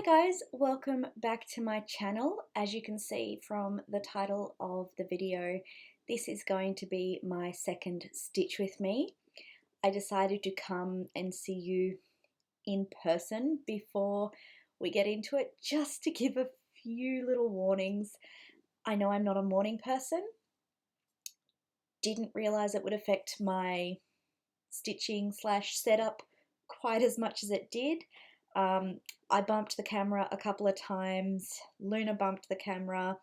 guys, welcome back to my channel. As you can see from the title of the video, this is going to be my second stitch with me. I decided to come and see you in person before we get into it, just to give a few little warnings. I know I'm not a morning person. Didn't realize it would affect my stitching slash setup quite as much as it did. I bumped the camera a couple of times. Luna bumped the camera.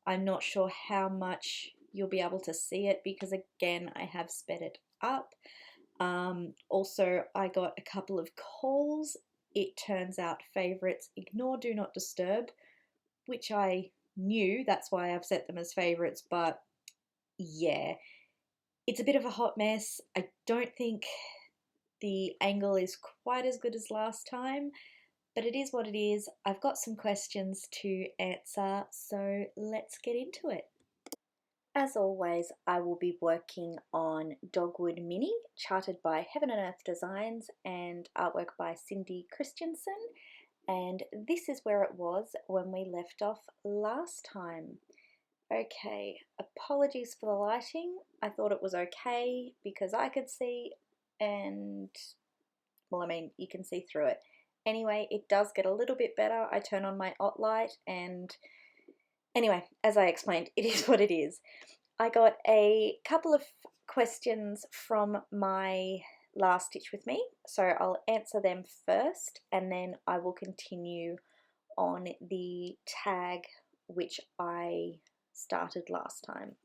I'm not sure how much you'll be able to see it because, again, I have sped it up. Also, I got a couple of calls. It turns out favorites ignore do not disturb, which I knew. That's why I've set them as favorites. But yeah, it's a bit of a hot mess. I don't think the angle is quite as good as last time, but it is what it is. I've got some questions to answer, so let's get into it. As always, I will be working on Dogwood Mini, charted by Heaven and Earth Designs and artwork by Cindy Christensen. And this is where it was when we left off last time. Okay, apologies for the lighting. I thought it was okay because I could see, and well, I mean, you can see through it. Anyway, it does get a little bit better. I turn on my OT light, and anyway, as I explained, it is what it is. I got a couple of questions from my last stitch with me, so I'll answer them first, and then I will continue on the tag which I started last time.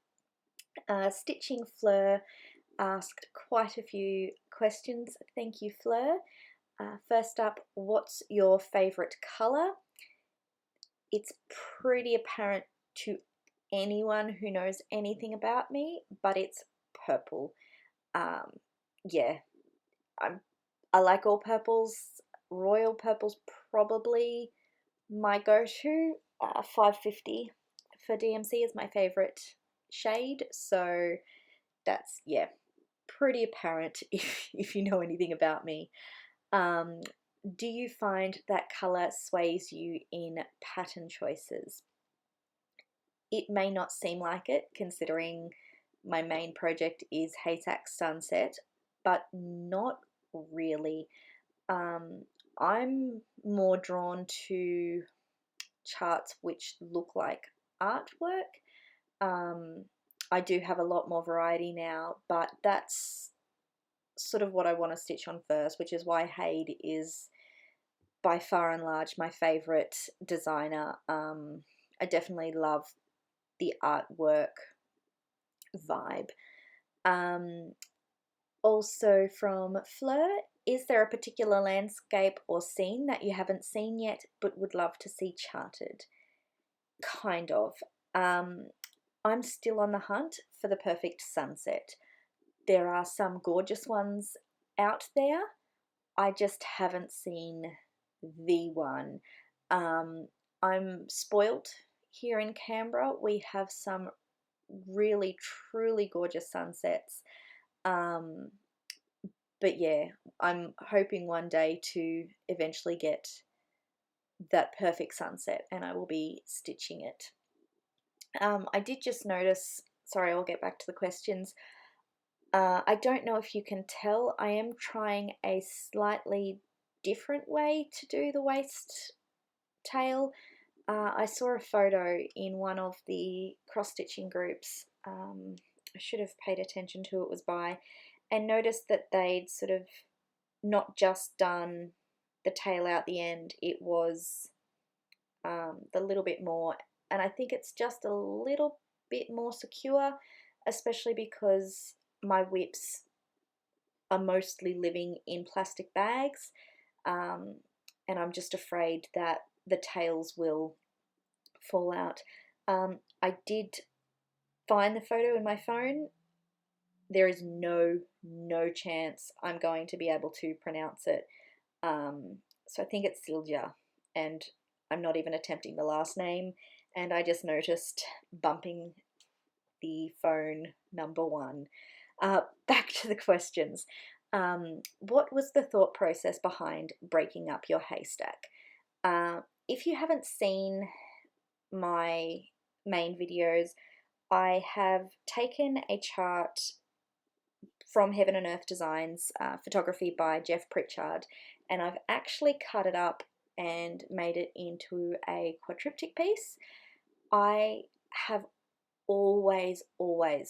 Stitching Fleur asked quite a few questions. Thank you, Fleur. First up, what's your favourite colour? It's pretty apparent to anyone who knows anything about me, but it's purple. Yeah, I like all purples. Royal purple's probably my go-to. 550 for DMC is my favourite shade, so that's, yeah, pretty apparent if you know anything about me. Do you find that colour sways you in pattern choices? It may not seem like it, considering my main project is Haystack Sunset, but not really. I'm more drawn to charts which look like artwork. I do have a lot more variety now, but that's sort of what I want to stitch on first, which is why Hayde is by far and large my favourite designer. I definitely love the artwork vibe. Also from Fleur, is there a particular landscape or scene that you haven't seen yet but would love to see charted? Kind of. I'm still on the hunt for the perfect sunset. There are some gorgeous ones out there. I just haven't seen the one. I'm spoilt here in Canberra. We have some really, truly gorgeous sunsets. But yeah, I'm hoping one day to eventually get that perfect sunset, and I will be stitching it. I did just notice, sorry, I'll get back to the questions. I don't know if you can tell, I am trying a slightly different way to do the waist tail. I saw a photo in one of the cross-stitching groups, I should have paid attention to who it was by, and noticed that they'd sort of not just done the tail out the end, it was the little bit more, and I think it's just a little bit more secure, especially because my whips are mostly living in plastic bags, and I'm just afraid that the tails will fall out. I did find the photo in my phone. There is no chance I'm going to be able to pronounce it. So I think it's Silja, and I'm not even attempting the last name, and I just noticed bumping the phone number one. Back to the questions. What was the thought process behind breaking up your haystack? if you haven't seen my main videos, I have taken a chart from Heaven and Earth Designs, photography by Jeff Pritchard, and I've actually cut it up and made it into a quadriptych piece. I have always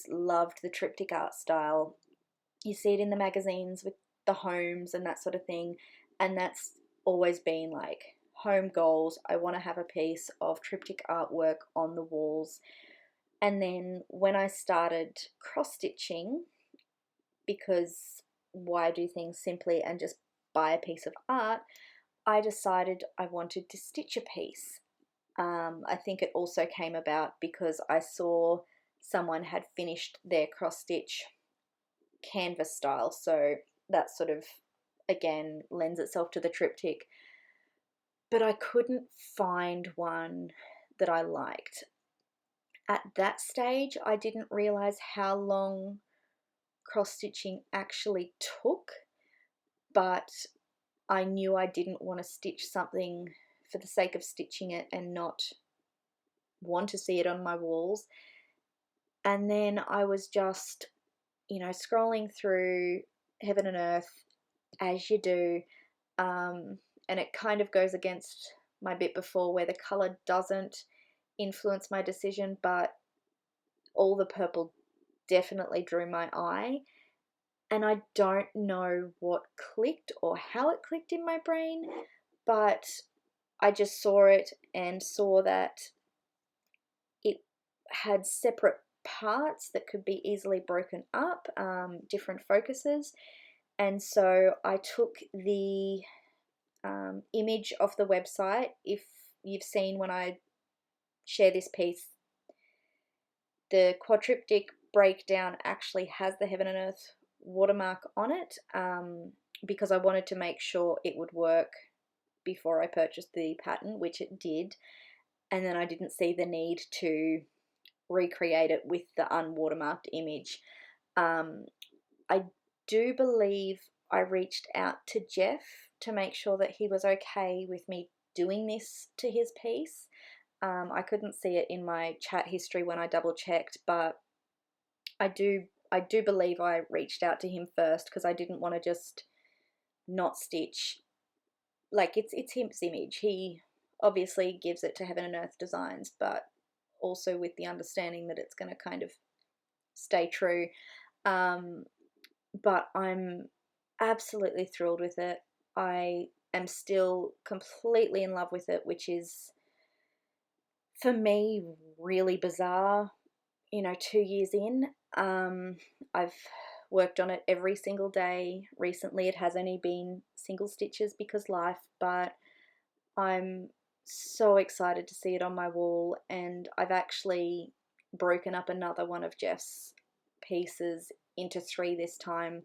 loved the triptych art style. You see it in the magazines with the homes and that sort of thing, and that's always been like home goals. I want to have a piece of triptych artwork on the walls. And then when I started cross-stitching, because why do things simply and just buy a piece of art, I decided I wanted to stitch a piece. I think it also came about because I saw someone had finished their cross-stitch canvas style, so that sort of, again, lends itself to the triptych. But I couldn't find one that I liked. At that stage, I didn't realize how long cross-stitching actually took, but I knew I didn't want to stitch something for the sake of stitching it and not want to see it on my walls. And then I was just, scrolling through Heaven and Earth, as you do, and it kind of goes against my bit before where the colour doesn't influence my decision, but all the purple definitely drew my eye. And I don't know what clicked or how it clicked in my brain, but I just saw it and saw that it had separate parts that could be easily broken up, different focuses. And so I took the image off the website. If you've seen when I share this piece, the quadriptych breakdown actually has the Heaven and Earth watermark on it, because I wanted to make sure it would work before I purchased the pattern, which it did, and then I didn't see the need to recreate it with the unwatermarked image. I do believe I reached out to Jeff to make sure that he was okay with me doing this to his piece. I couldn't see it in my chat history when I double checked, but I do believe I reached out to him first because I didn't want to just not stitch. Like, it's his image. He obviously gives it to Heaven and Earth Designs, but also with the understanding that it's going to kind of stay true. But I'm absolutely thrilled with it. I am still completely in love with it, which is, for me, really bizarre. 2 years in, I've worked on it every single day. Recently it has only been single stitches because life, but I'm so excited to see it on my wall, and I've actually broken up another one of Jeff's pieces into 3 this time,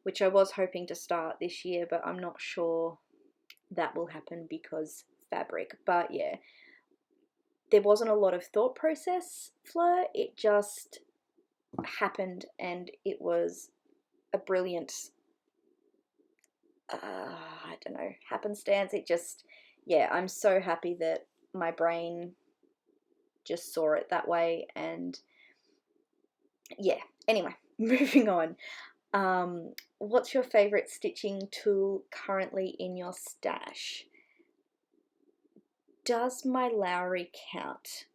which I was hoping to start this year, but I'm not sure that will happen because fabric. But yeah, there wasn't a lot of thought process, Fleur. It just happened, and it was a brilliant, I don't know, happenstance. It just, yeah, I'm so happy that my brain just saw it that way. And yeah, anyway, moving on. What's your favorite stitching tool currently in your stash? Does my Lowry count?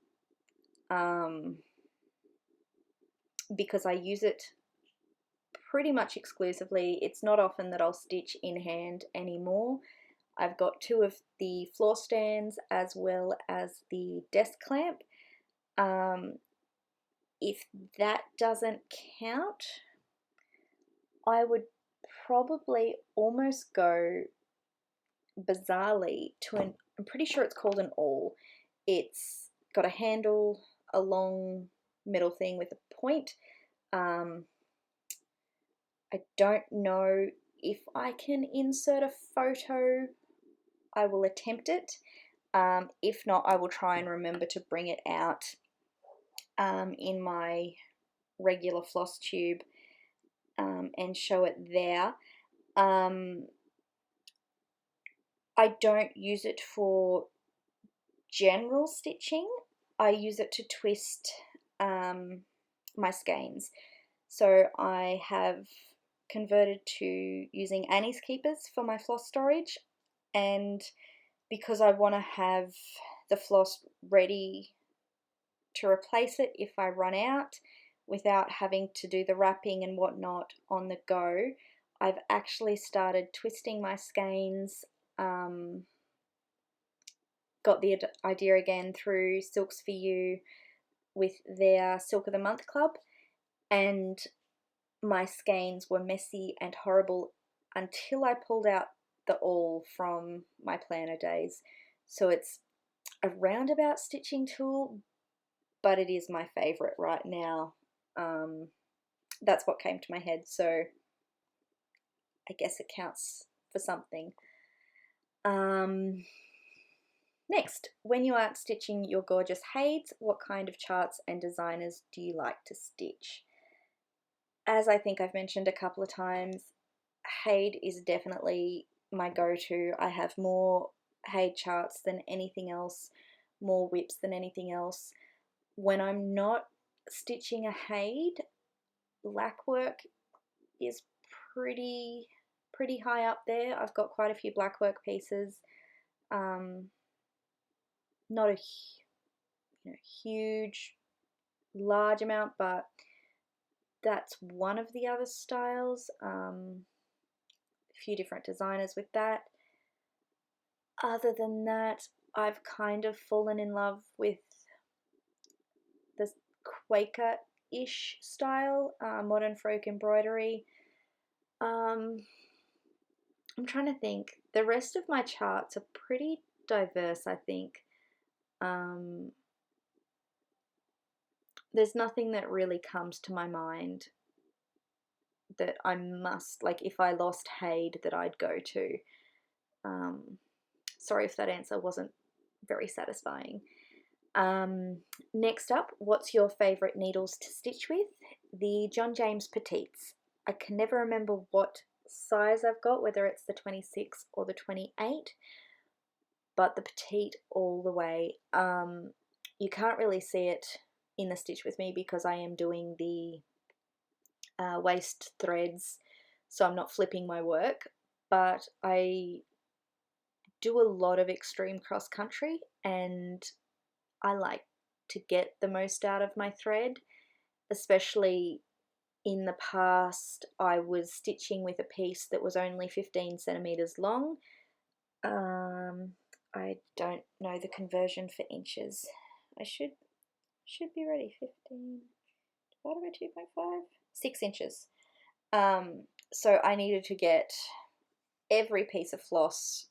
Because I use it pretty much exclusively. It's not often that I'll stitch in hand anymore. I've got 2 of the floor stands as well as the desk clamp. If that doesn't count, I would probably almost go bizarrely to I'm pretty sure it's called an awl. It's got a handle, a long middle thing with a point. I don't know if I can insert a photo. I will attempt it. If not, I will try and remember to bring it out in my regular floss tube and show it there. I don't use it for general stitching, I use it to twist my skeins. So I have converted to using Annie's Keepers for my floss storage, and because I want to have the floss ready to replace it if I run out without having to do the wrapping and whatnot on the go, I've actually started twisting my skeins. Got the idea again through Silks for You with their Silk of the Month club, and my skeins were messy and horrible until I pulled out the awl from my planner days. So it's a roundabout stitching tool, but it is my favourite right now. That's what came to my head, so I guess it counts for something. Next, when you aren't stitching your gorgeous Hayds, what kind of charts and designers do you like to stitch? As I think I've mentioned a couple of times, Hayd is definitely my go-to. I have more Hayd charts than anything else, more whips than anything else. When I'm not stitching a Hayd, blackwork is pretty high up there. I've got quite a few blackwork pieces. Not a huge, large amount, but that's one of the other styles. A few different designers with that. Other than that, I've kind of fallen in love with the Quaker-ish style, modern folk embroidery. I'm trying to think. The rest of my charts are pretty diverse, I think. There's nothing that really comes to my mind that I must, like if I lost Hayd, that I'd go to. Sorry if that answer wasn't very satisfying. Next up, what's your favourite needles to stitch with? The John James Petits. I can never remember what size I've got, whether it's the 26 or the 28, but the petite all the way. You can't really see it in the stitch with me because I am doing the waist threads, so I'm not flipping my work, but I do a lot of extreme cross country and I like to get the most out of my thread, especially in the past I was stitching with a piece that was only 15 centimeters long. I don't know the conversion for inches. I should be ready. 15 divided by 2.5, 6 inches. So I needed to get every piece of floss,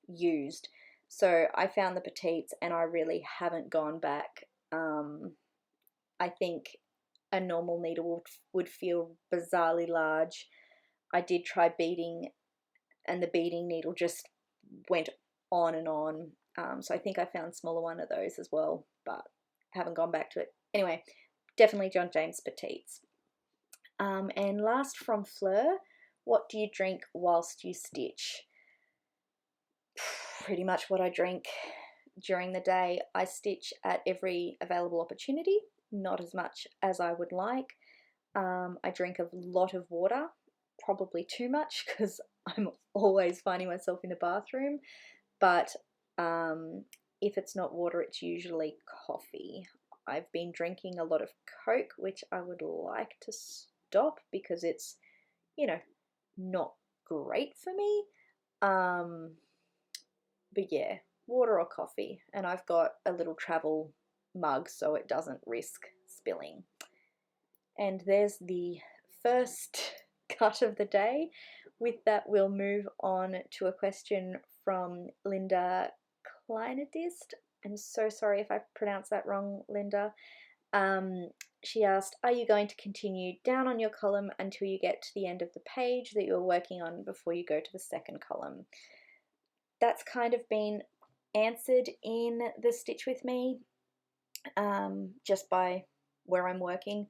used. So I found the Petites and I really haven't gone back. I think a normal needle would feel bizarrely large. I did try beading and the beading needle just went on and on. So I think I found smaller one of those as well, but haven't gone back to it. Anyway, definitely John James Petites. And last from Fleur, what do you drink whilst you stitch? Pretty much what I drink during the day. I stitch at every available opportunity, not as much as I would like. I drink a lot of water, probably too much because I'm always finding myself in the bathroom, but if it's not water, it's usually coffee. I've been drinking a lot of Coke, which I would like to stop because it's, not great for me. But yeah, water or coffee, and I've got a little travel mug so it doesn't risk spilling. And there's the first cut of the day. With that, we'll move on to a question from Linda Kleinadist. I'm so sorry if I pronounced that wrong, Linda. She asked, are you going to continue down on your column until you get to the end of the page that you're working on before you go to the second column? That's kind of been answered in the Stitch With Me, just by where I'm working.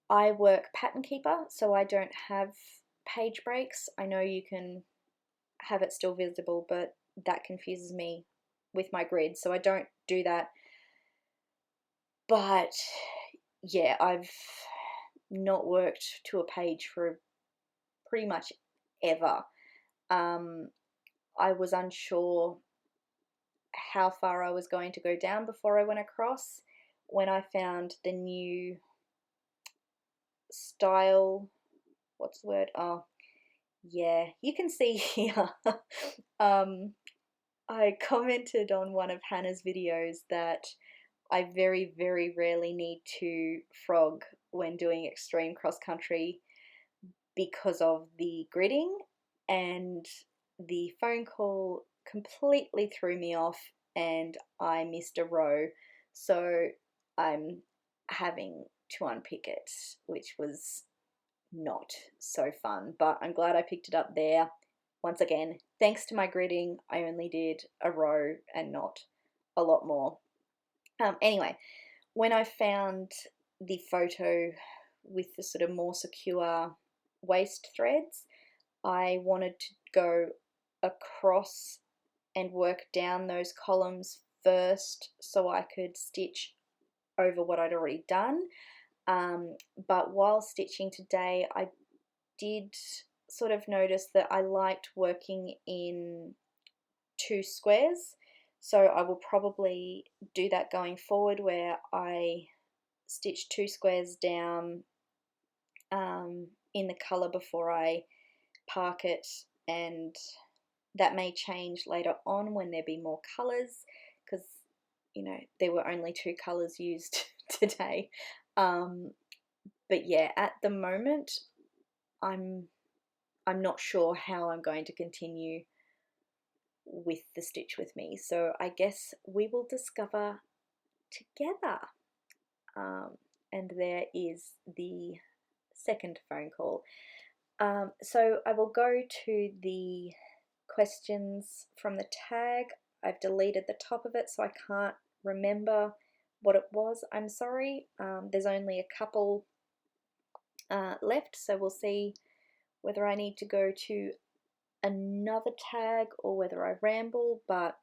I work Pattern Keeper, so I don't have page breaks. I know you can have it still visible, but that confuses me with my grid, so I don't do that. But yeah, I've not worked to a page for pretty much ever. I was unsure how far I was going to go down before I went across. When I found the new style, what's the word? Oh, yeah, you can see here. I commented on one of Hannah's videos that I very, very rarely need to frog when doing extreme cross country because of the gridding, and the phone call completely threw me off and I missed a row. So I'm having to unpick it, which was not so fun, but I'm glad I picked it up there. Once again, thanks to my gridding, I only did a row and not a lot more. Anyway, when I found the photo with the sort of more secure waist threads, I wanted to go across and work down those columns first so I could stitch over what I'd already done. But while stitching today, I did sort of notice that I liked working in 2 squares, so I will probably do that going forward, where I stitch 2 squares down in the colour before I park it, and that may change later on when there be more colours, because you know there were only 2 colours used today. But yeah, at the moment I'm not sure how I'm going to continue with the stitch with me, so I guess we will discover together. And there is the second phone call. So I will go to the questions from the tag. I've deleted the top of it so I can't remember what it was. I'm sorry. There's only a couple left, so we'll see whether I need to go to another tag or whether I ramble, but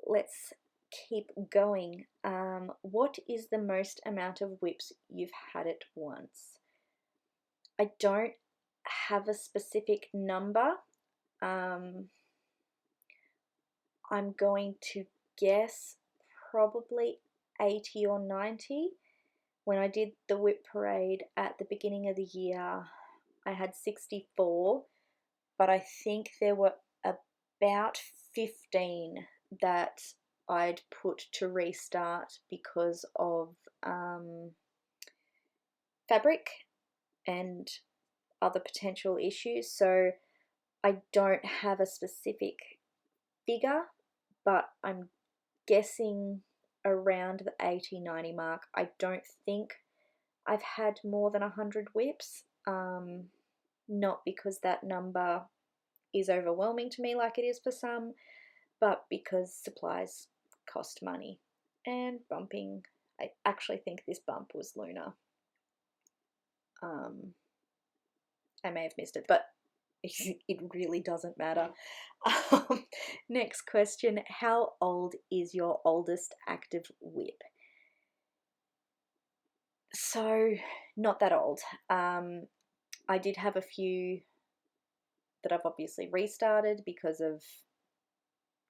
let's keep going. What is the most amount of whips you've had at once? I don't have a specific number. I'm going to guess probably 80 or 90. When I did the whip parade at the beginning of the year, I had 64, but I think there were about 15 that I'd put to restart because of fabric and other potential issues. So I don't have a specific figure, but I'm guessing around the 80-90 mark. I don't think I've had more than 100 whips, not because that number is overwhelming to me like it is for some, but because supplies cost money. And bumping, I actually think this bump was lunar. I may have missed it, but it really doesn't matter. Next question, how old is your oldest active whip? So, not that old. I did have a few that I've obviously restarted because of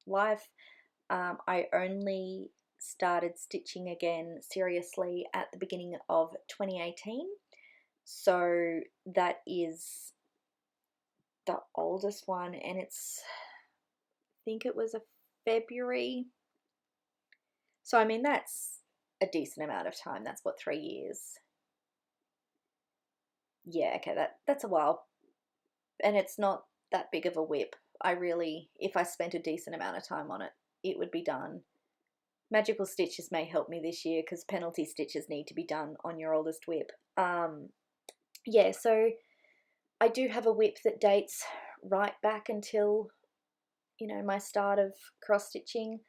life. I only started stitching again seriously at the beginning of 2018. So that is the oldest one, and I think it was a February. So I mean that's a decent amount of time. That's what, 3 years. Yeah, okay, that's a while. And it's not that big of a whip. I really, if I spent a decent amount of time on it, it would be done. Magical stitches may help me this year because penalty stitches need to be done on your oldest whip. Yeah, so I do have a whip that dates right back until, you know, my start of cross stitching,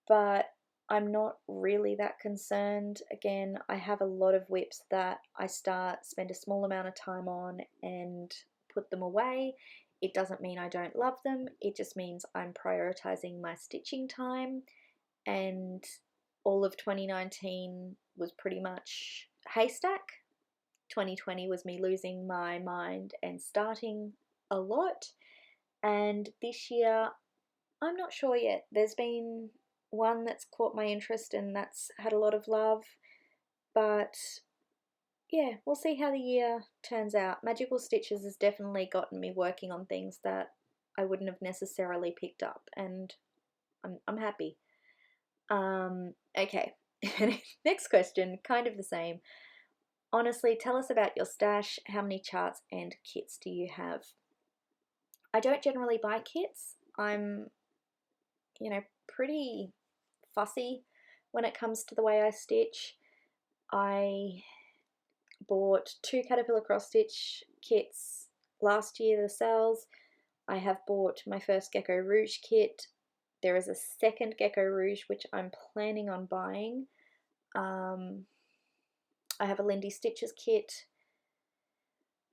but I'm not really that concerned. Again, I have a lot of whips that I spend a small amount of time on and put them away. It doesn't mean I don't love them, it just means I'm prioritizing my stitching time, and all of 2019 was pretty much Haystack. 2020 was me losing my mind and starting a lot, and this year I'm not sure yet. There's been one that's caught my interest and that's had a lot of love, but yeah, we'll see how the year turns out. Magical Stitches has definitely gotten me working on things that I wouldn't have necessarily picked up, and I'm happy. Okay. Next question, kind of the same. Honestly, tell us about your stash. How many charts and kits do you have? I don't generally buy kits. I'm, pretty fussy when it comes to the way I stitch. I bought 2 Caterpillar cross stitch kits last year, the sales. I have bought my first Gecko Rouge kit. There is a second Gecko Rouge which I'm planning on buying. I have a Lindy Stitches kit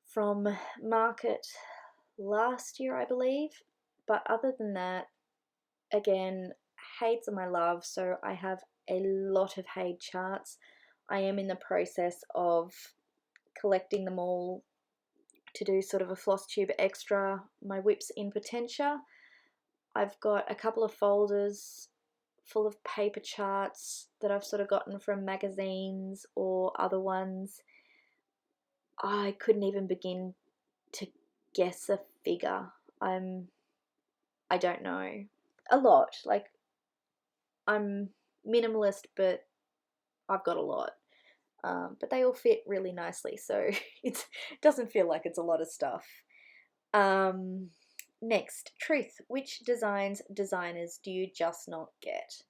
from Market last year, I believe. But other than that, again, Haids are my love, so I have a lot of Haid charts. I am in the process of collecting them all to do sort of a floss tube extra. My whip's in Potentia. I've got a couple of folders full of paper charts that I've sort of gotten from magazines or other ones. I couldn't even begin to guess a figure. I don't know. A lot. Like, I'm minimalist, but I've got a lot. But they all fit really nicely, so it doesn't feel like it's a lot of stuff. Next, truth. Which designers do you just not get?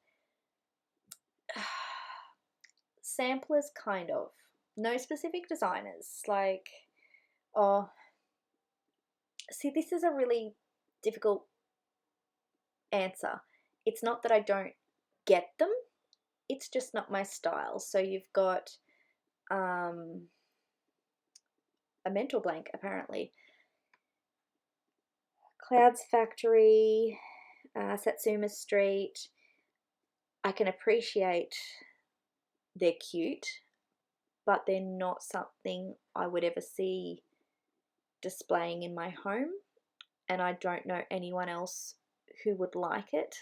Samplers, kind of. No specific designers. Like, oh, see, this is a really difficult answer. It's not that I don't get them, it's just not my style. So you've got a mental blank, apparently. Clouds Factory, Satsuma Street. I can appreciate they're cute, but they're not something I would ever see displaying in my home, and I don't know anyone else who would like it.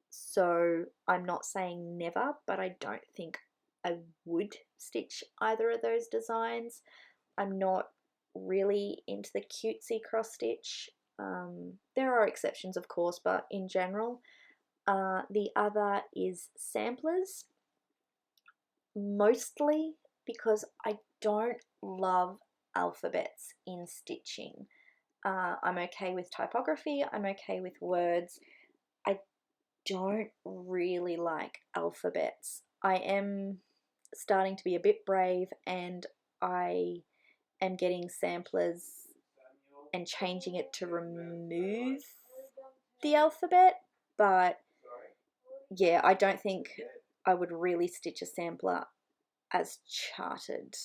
So I'm not saying never, but I don't think I would stitch either of those designs. I'm not really into the cutesy cross stitch. There are exceptions, of course, but in general. The other is samplers, mostly because I don't love alphabets in stitching. I'm okay with typography, I'm okay with words. I don't really like alphabets. I am starting to be a bit brave, and I am getting samplers and changing it to remove the alphabet, but yeah, I don't think I would really stitch a sampler as charted.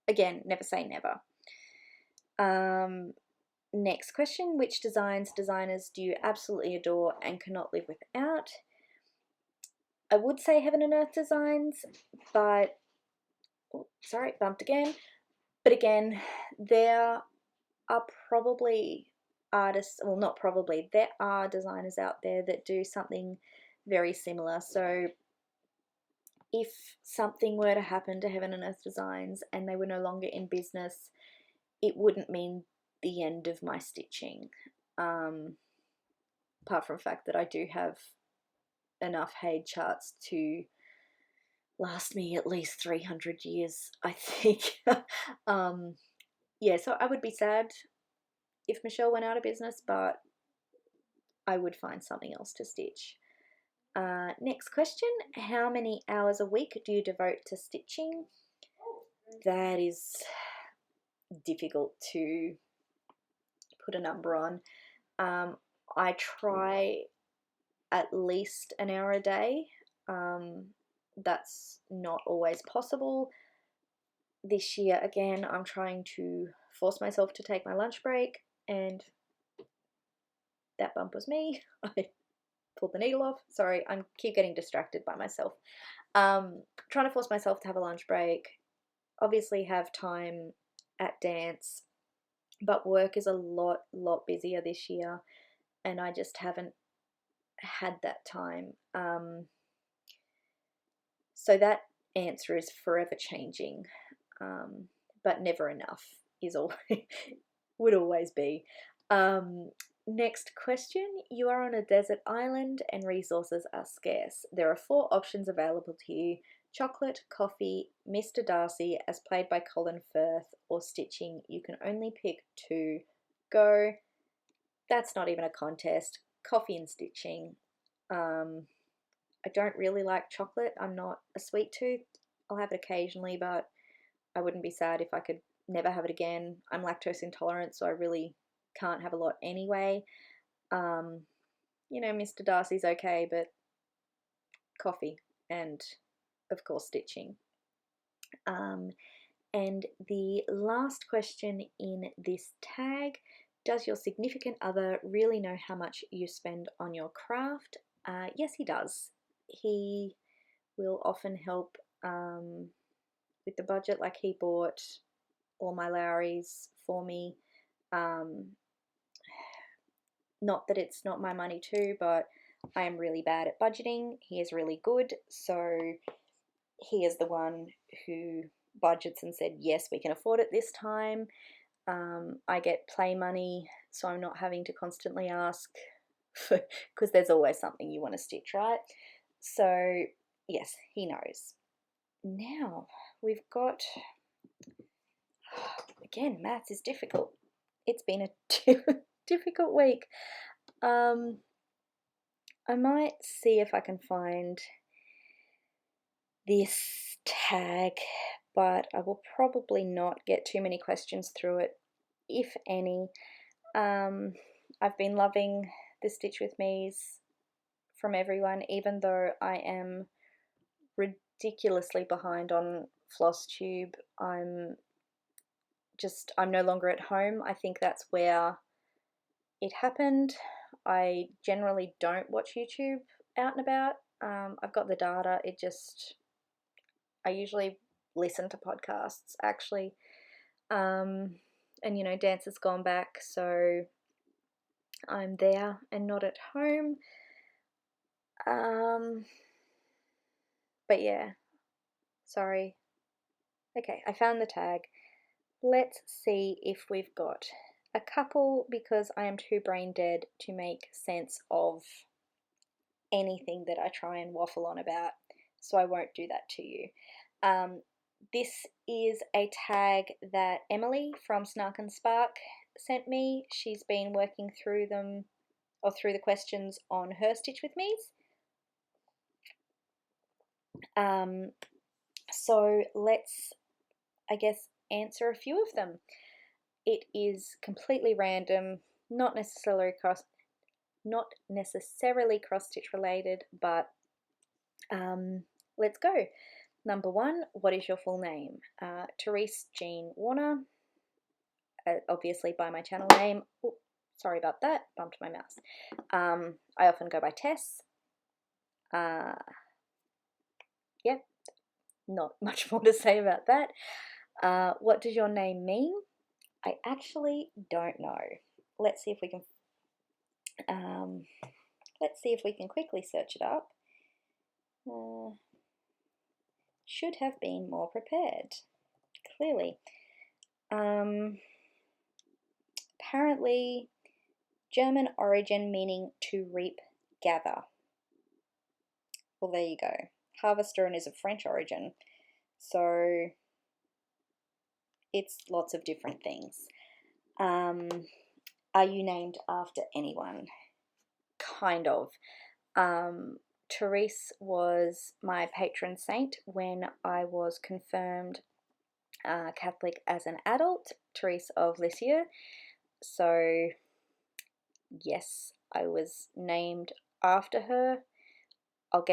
Again, never say never. Next question, which designers do you absolutely adore and cannot live without? I would say Heaven and Earth Designs, but, oh, sorry, bumped again. But again, there are probably artists, well, not probably, there are designers out there that do something very similar. So if something were to happen to Heaven and Earth Designs and they were no longer in business, it wouldn't mean the end of my stitching. Apart from the fact that I do have enough Haid charts to last me at least 300 years, I think. Yeah, so I would be sad if Michelle went out of business, but I would find something else to stitch. Next question, how many hours a week do you devote to stitching? That is difficult to put a number on. I try at least an hour a day. That's not always possible. This year, again, I'm trying to force myself to take my lunch break, and that bump was me. I pulled the needle off. Sorry, I keep getting distracted by myself. Trying to force myself to have a lunch break. Obviously have time at dance, but work is a lot busier this year, and I just haven't had that time. So that answer is forever changing, but never enough is always would always be. Next question. You are on a desert island and resources are scarce. There are 4 options available to you: chocolate, coffee, Mr. Darcy, as played by Colin Firth, or stitching. You can only pick 2. Go. That's not even a contest. Coffee and stitching. I don't really like chocolate. I'm not a sweet tooth. I'll have it occasionally, but I wouldn't be sad if I could never have it again. I'm lactose intolerant, so I really can't have a lot anyway. You know, Mr. Darcy's okay, but coffee and, of course, stitching. And the last question in this tag: does your significant other really know how much you spend on your craft? Yes, he does. He will often help with the budget. Like, he bought all my Lowrys for me. Not that it's not my money too, but I am really bad at budgeting. He is really good, so he is the one who budgets and said, yes, we can afford it this time. I get play money, so I'm not having to constantly ask, because there's always something you want to stitch, right? So yes, he knows. Now we've got, again, maths is difficult. It's been a difficult week. I might see if I can find this tag, but I will probably not get too many questions through it, if any. I've been loving the Stitch With Me's from everyone, even though I am ridiculously behind on FlossTube. I'm no longer at home. I think that's where it happened. I generally don't watch YouTube out and about. I've got the data. I usually listen to podcasts, actually. And, you know, dance has gone back, so I'm there and not at home. But yeah, sorry. Okay, I found the tag. Let's see if we've got a couple, because I am too brain dead to make sense of anything that I try and waffle on about, so I won't do that to you. This is a tag that Emily from Snark and Spark sent me. She's been working through them, or through the questions on her Stitch With Me's. So let's, I guess, answer a few of them. It is completely random, not necessarily cross stitch related, but let's go. Number 1, what is your full name? Therese Jean Warner, obviously by my channel name. Oh, sorry about that, bumped my mouse. I often go by Tess. Yep, not much more to say about that. What does your name mean? I actually don't know. Let's see if we can quickly search it up. Should have been more prepared, clearly. Apparently German origin, meaning to reap, gather. Well, there you go. Harvester, and is of French origin, so it's lots of different things. Are you named after anyone? Kind of. Therese was my patron saint when I was confirmed Catholic as an adult, Therese of Lisieux. So yes, I was named after her. I'll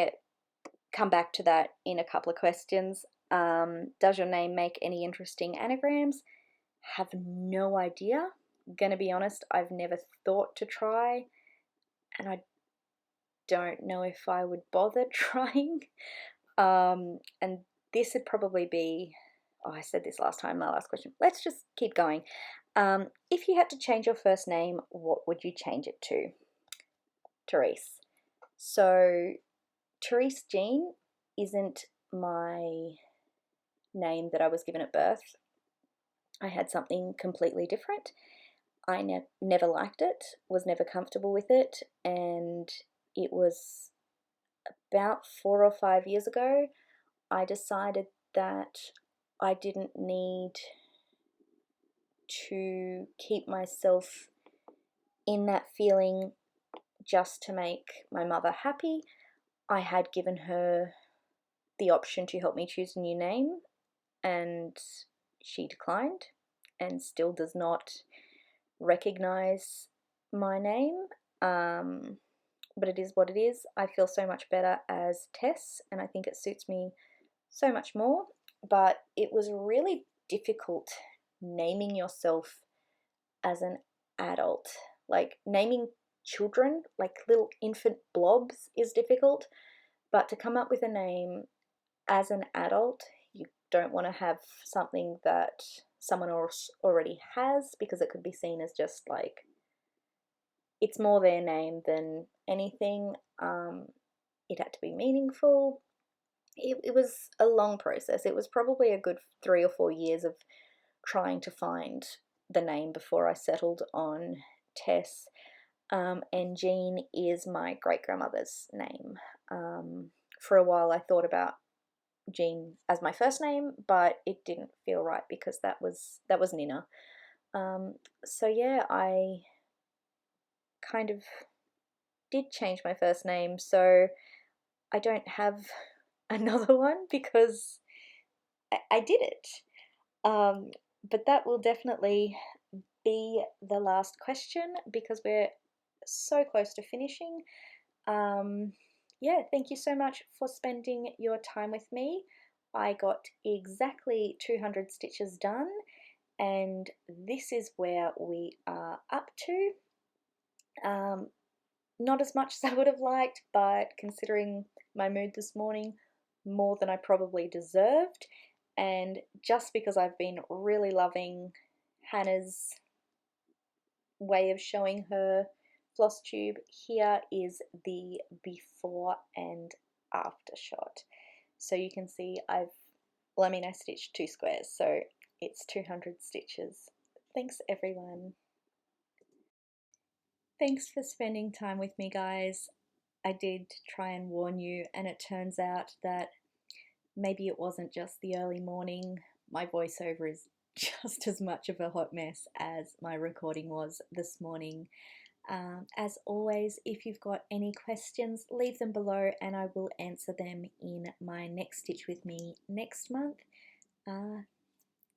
come back to that in a couple of questions. Does your name make any interesting anagrams? Have no idea. Gonna be honest, I've never thought to try. and I don't know if I would bother trying. And this would probably be, oh, I said this last time, my last question. Let's just keep going. If you had to change your first name, what would you change it to? Therese. So Therese Jean isn't my name that I was given at birth. I had something completely different. I never liked it, was never comfortable with it, and it was about 4 or 5 years ago I decided that I didn't need to keep myself in that feeling just to make my mother happy. I had given her the option to help me choose a new name, and she declined and still does not recognize my name. But it is what it is. I feel so much better as Tess, and I think it suits me so much more. But it was really difficult naming yourself as an adult. Like, naming children, like little infant blobs, is difficult, but to come up with a name as an adult, you don't want to have something that someone else already has, because it could be seen as just like, it's more their name than anything. It had to be meaningful. It was a long process. It was probably a good 3 or 4 years of trying to find the name before I settled on Tess. And Jean is my great-grandmother's name. For a while I thought about Jean as my first name, but it didn't feel right because that was Nina. So yeah, I kind of did change my first name, so I don't have another one because I did it. But that will definitely be the last question because we're so close to finishing. Yeah, thank you so much for spending your time with me. I got exactly 200 stitches done, and this is where we are up to. Not as much as I would have liked, but considering my mood this morning, more than I probably deserved. And just because I've been really loving Hannah's way of showing her floss tube, here is the before and after shot. So you can see I stitched 2 squares, so it's 200 stitches. Thanks everyone. Thanks for spending time with me, guys. I did try and warn you, and it turns out that maybe it wasn't just the early morning. My voiceover is just as much of a hot mess as my recording was this morning. As always, if you've got any questions, leave them below and I will answer them in my next Stitch With Me next month.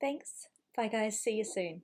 Thanks. Bye guys, see you soon.